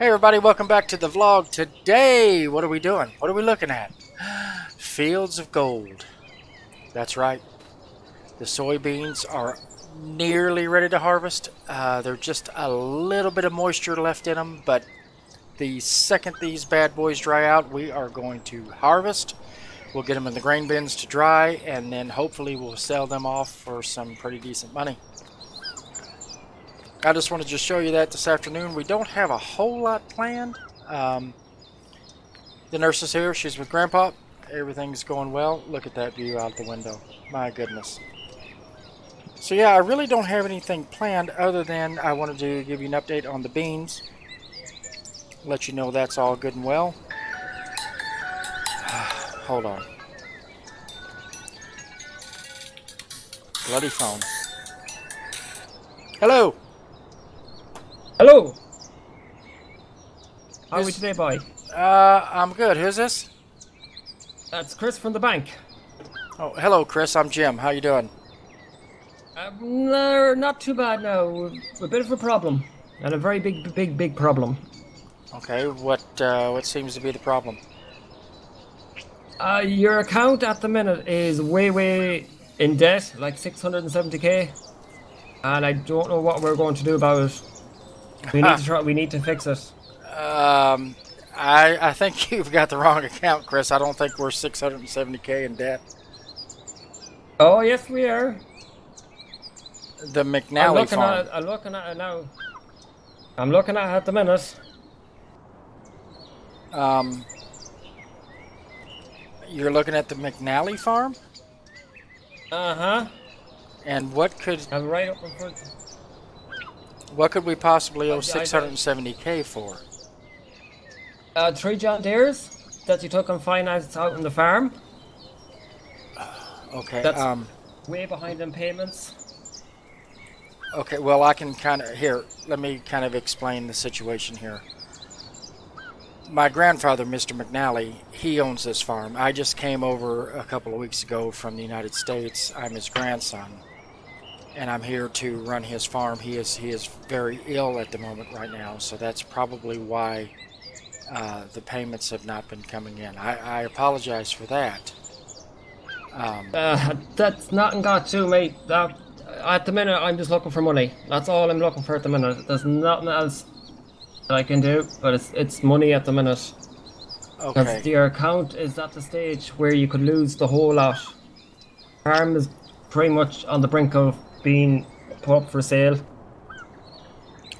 Hey everybody, welcome back to the vlog. Today, what are we doing? What are we looking at? Fields of gold. That's right. The soybeans are nearly ready to harvest. They're just a little bit of moisture left in them, but the second these bad boys dry out, we are going to harvest. We'll get them in the grain bins to dry, and then hopefully we'll sell them off for some pretty decent money. I just wanted to show you that this afternoon. We don't have a whole lot planned. The nurse is here. She's with Grandpa. Everything's going well. Look at that view out the window. My goodness. So yeah, I really don't have anything planned other than I wanted to give you an update on the beans. Let you know that's all good and well. Hold on. Bloody phone. Hello. Hello. How are we today, boy? I'm good. Who's this? That's Chris from the bank. Oh, hello, Chris. I'm Jim. How you doing? No, not too bad now. A bit of a problem, and a very big problem. Okay. What seems to be the problem? Your account at the minute is way in debt, like 670k, and I don't know what we're going to do about it. We need to try. We need to fix it. I think you've got the wrong account, Chris. I don't think we're 670k in debt. Oh yes, we are. The McNally farm. I'm looking at it now. I'm looking at it at the minute. You're looking at the McNally farm? Uh-huh. And what could I'm right up in front. what could we possibly owe 670k for? 3 John Deeres that you took on finance out on the farm. Okay. That's way behind in payments. Okay, well, I can let me kind of explain the situation here. My grandfather, Mr. McNally, he owns this farm. I just came over a couple of weeks ago from the United States. I'm his grandson, and I'm here to run his farm. He is very ill at the moment right now, so that's probably why the payments have not been coming in. I apologize for that. That's nothing got to, mate. At the minute, I'm just looking for money. That's all I'm looking for at the minute. There's nothing else that I can do, but it's money at the minute. Okay. Because your account is at the stage where you could lose the whole lot. Farm is pretty much on the brink of being put up for sale.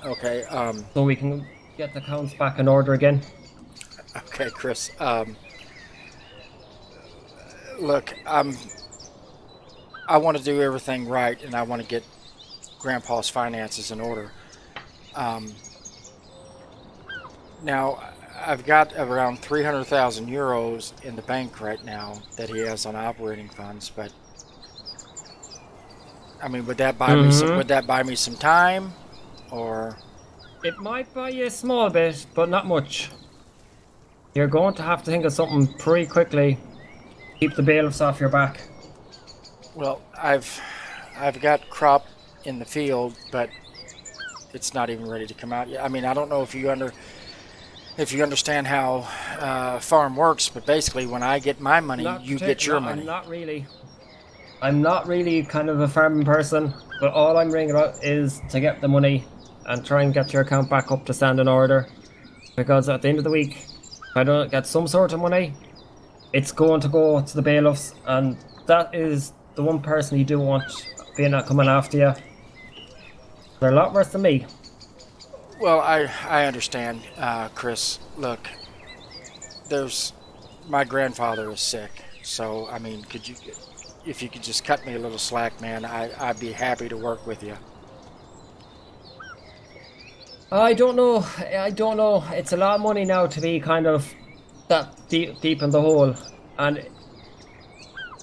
Okay. So we can get the accounts back in order again. Okay, Chris. Look, I want to do everything right, and I want to get Grandpa's finances in order. Now, I've got around 300,000 euros in the bank right now that he has on operating funds, but I mean, would that buy me some time, or? It might buy you a small bit, but not much. You're going to have to think of something pretty quickly. Keep the bailiffs off your back. Well, I've got crop in the field, but it's not even ready to come out yet. I mean, I don't know if you understand how farm works, but basically, when I get my money, you get your money. I'm not really kind of a farming person, but all I'm ringing about is to get the money and try and get your account back up to standing order. Because at the end of the week, if I don't get some sort of money, it's going to go to the bailiffs, and that is the one person you do want being coming after you. They're a lot worse than me. Well, I understand, Chris. Look, my grandfather is sick, so I mean, if you could just cut me a little slack, man, I'd be happy to work with you. I don't know. It's a lot of money now to be kind of that deep in the hole, and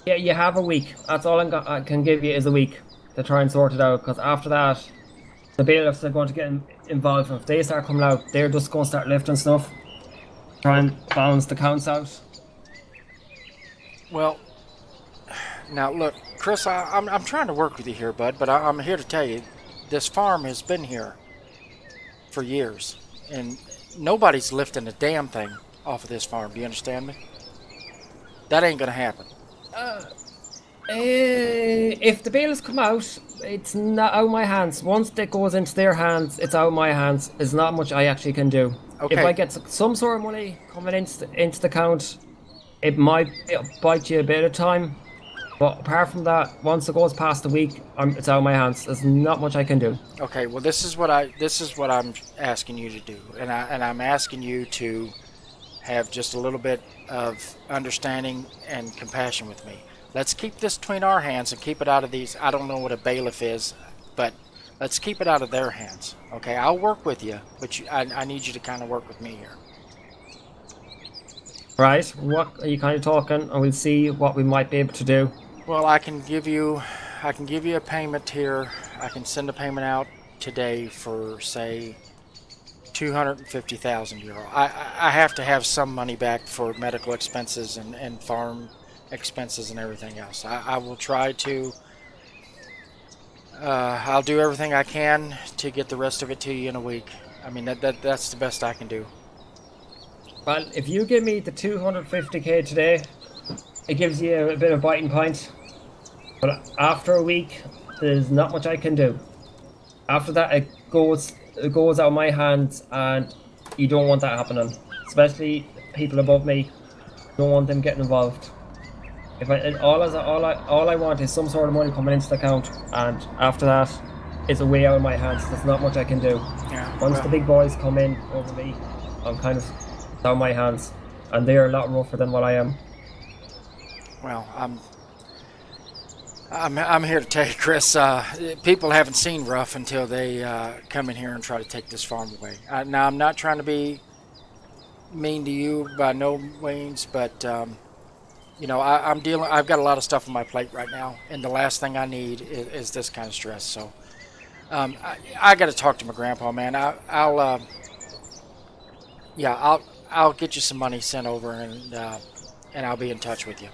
yeah, you have a week. That's all I can give you is a week to try and sort it out. Because after that, the bailiffs are going to get involved. If they start coming out, they're just going to start lifting stuff, try and balance the counts out. Well, now look, Chris, I'm trying to work with you here, bud, but I'm here to tell you, this farm has been here for years, and nobody's lifting a damn thing off of this farm. Do you understand me? That ain't gonna happen. If the bales come out, it's not out of my hands. Once it goes into their hands, it's out of my hands. There's not much I actually can do. If I Okay. get some sort of money coming into the account, it might bite you a bit of time. But apart from that, once it goes past the week, it's out of my hands. There's not much I can do. Okay. Well, this is what I'm asking you to do, and I'm asking you to have just a little bit of understanding and compassion with me. Let's keep this between our hands and keep it out of these. I don't know what a bailiff is, but let's keep it out of their hands. Okay, I'll work with you, but I need you to kind of work with me here. Right? What are you kind of talking? And we'll see what we might be able to do. Well, I can give you a payment here. I can send a payment out today for say 250,000 euro. I have to have some money back for medical expenses and farm expenses and everything else. I will try to. I'll do everything I can to get the rest of it to you in a week. I mean that's the best I can do. Well, if you give me the 250k today, it gives you a bit of biting point. But after a week, there's not much I can do. After that, it goes out of my hands, and you don't want that happening. Especially people above me, don't want them getting involved. If I all I want is some sort of money coming into the account, and after that, it's a way out of my hands. There's not much I can do. Yeah. Once the Well, big boys come in over me, I'm kind of out of my hands, and they're a lot rougher than what I am. well, I'm here to tell you, Chris. People haven't seen rough until they come in here and try to take this farm away. Now, I'm not trying to be mean to you by no means, but I'm dealing. I've got a lot of stuff on my plate right now, and the last thing I need is this kind of stress. So, I got to talk to my grandpa, man. I'll get you some money sent over, and I'll be in touch with you.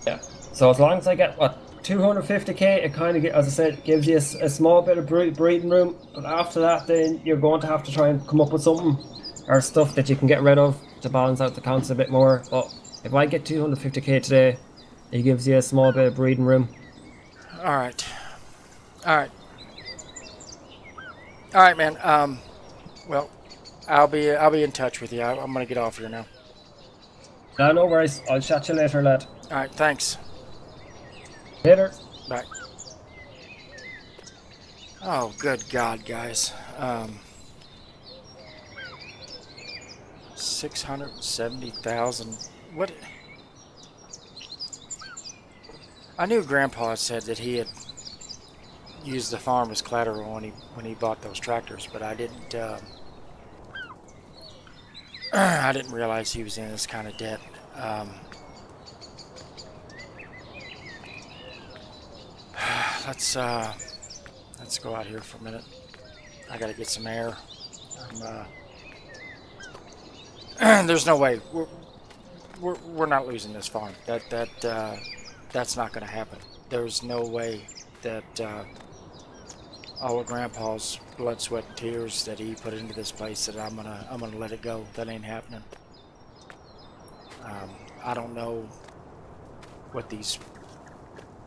Yeah. So as long as I get what 250k, it kind of, as I said, gives you a small bit of breathing room. But after that, then you're going to have to try and come up with something or stuff that you can get rid of to balance out the counts a bit more. But if I get 250k today, it gives you a small bit of breathing room. All right, all right, all right, man. Well, I'll be in touch with you. I'm gonna get off here now. No worries. I'll chat to you later, lad. All right, thanks. Later. Bye. Oh, good God, guys. 670,000. What? I knew Grandpa said that he had used the farm as collateral when he bought those tractors, but I didn't. I didn't realize he was in this kind of debt. Let's go out here for a minute. I gotta get some air. There's no way we're not losing this farm. That's not gonna happen. There's no way that all of Grandpa's blood, sweat, and tears that he put into this place that I'm gonna let it go. That ain't happening. I don't know what these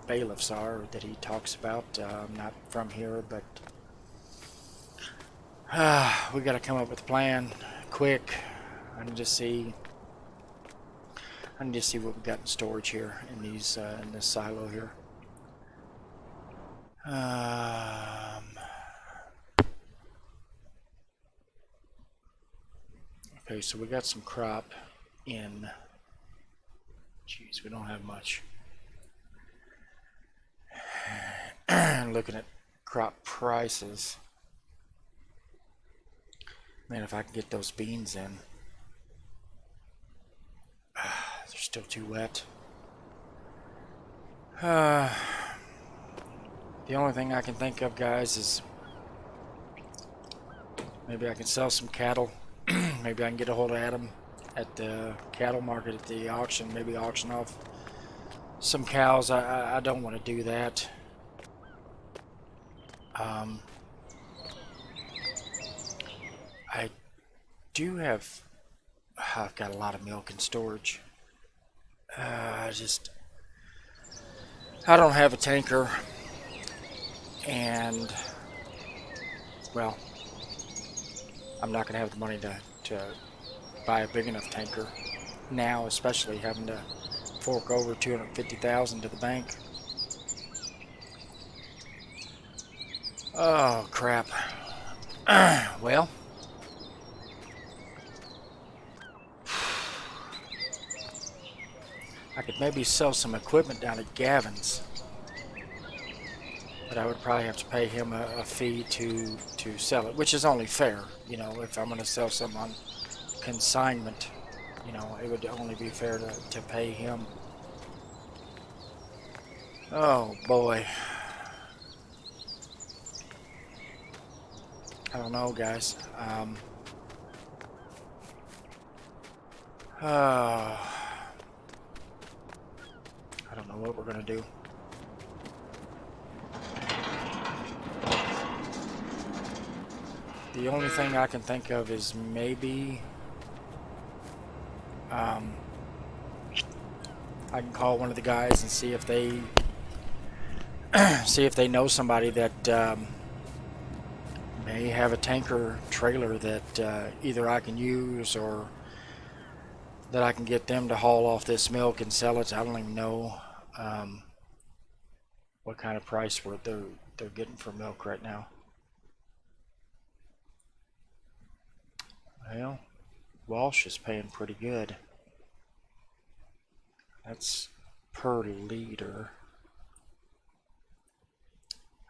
bailiffs are that he talks about. I'm not from here, but we got to come up with a plan quick. I need to see what we got in storage here in these in this silo here. Okay, so we got some crop in. Jeez, we don't have much. Looking at crop prices. Man, if I can get those beans in. They're still too wet. The only thing I can think of, guys, is maybe I can sell some cattle. Maybe I can get a hold of Adam at the cattle market at the auction. Maybe auction off some cows. I don't want to do that. I do have... I've got a lot of milk in storage. I don't have a tanker, and well, I'm not going to have the money to buy a big enough tanker now, especially having to fork over $250,000 to the bank. Oh crap. Well, I could maybe sell some equipment down at Gavin's, but I would probably have to pay him a fee to sell it, which is only fair. You know, if I'm going to sell something on consignment, you know, it would only be fair to pay him. Oh boy. I don't know, guys. I don't know what we're gonna do. The only thing I can think of is maybe I can call one of the guys and see if they know somebody that may have a tanker trailer that either I can use or that I can get them to haul off this milk and sell it. I don't even know what kind of price they're getting for milk right now. Well, Walsh is paying pretty good. That's per liter.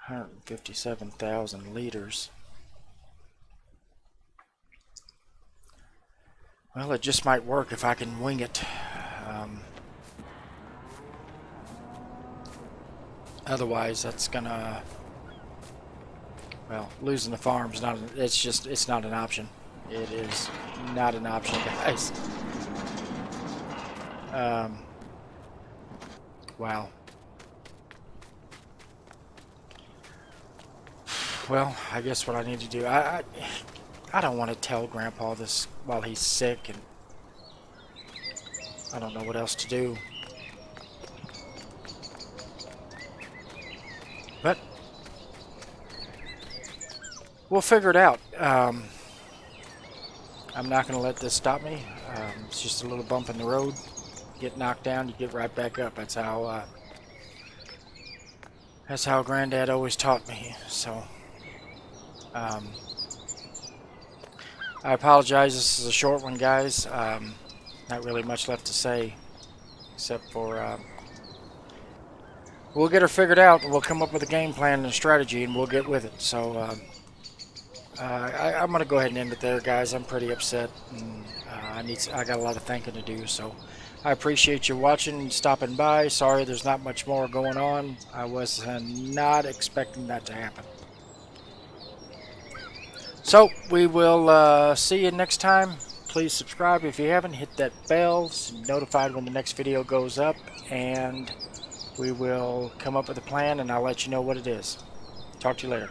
157,000 liters. Well, it just might work if I can wing it. Otherwise, that's gonna... Well, losing the farm's not... It's not an option. It is not an option, guys. Wow. Well, I guess what I need to do... I don't want to tell Grandpa this while he's sick, and I don't know what else to do. But we'll figure it out. I'm not going to let this stop me. It's just a little bump in the road. Get knocked down, you get right back up. That's how Granddad always taught me. So I apologize. This is a short one, guys. Not really much left to say, except for we'll get her figured out, and we'll come up with a game plan and a strategy, and we'll get with it. So I'm gonna go ahead and end it there, guys. I'm pretty upset, and I got a lot of thinking to do. So I appreciate you watching and stopping by. Sorry, there's not much more going on. I was not expecting that to happen. So we will see you next time. Please subscribe if you haven't. Hit that bell so you're notified when the next video goes up, and we will come up with a plan, and I'll let you know what it is. Talk to you later.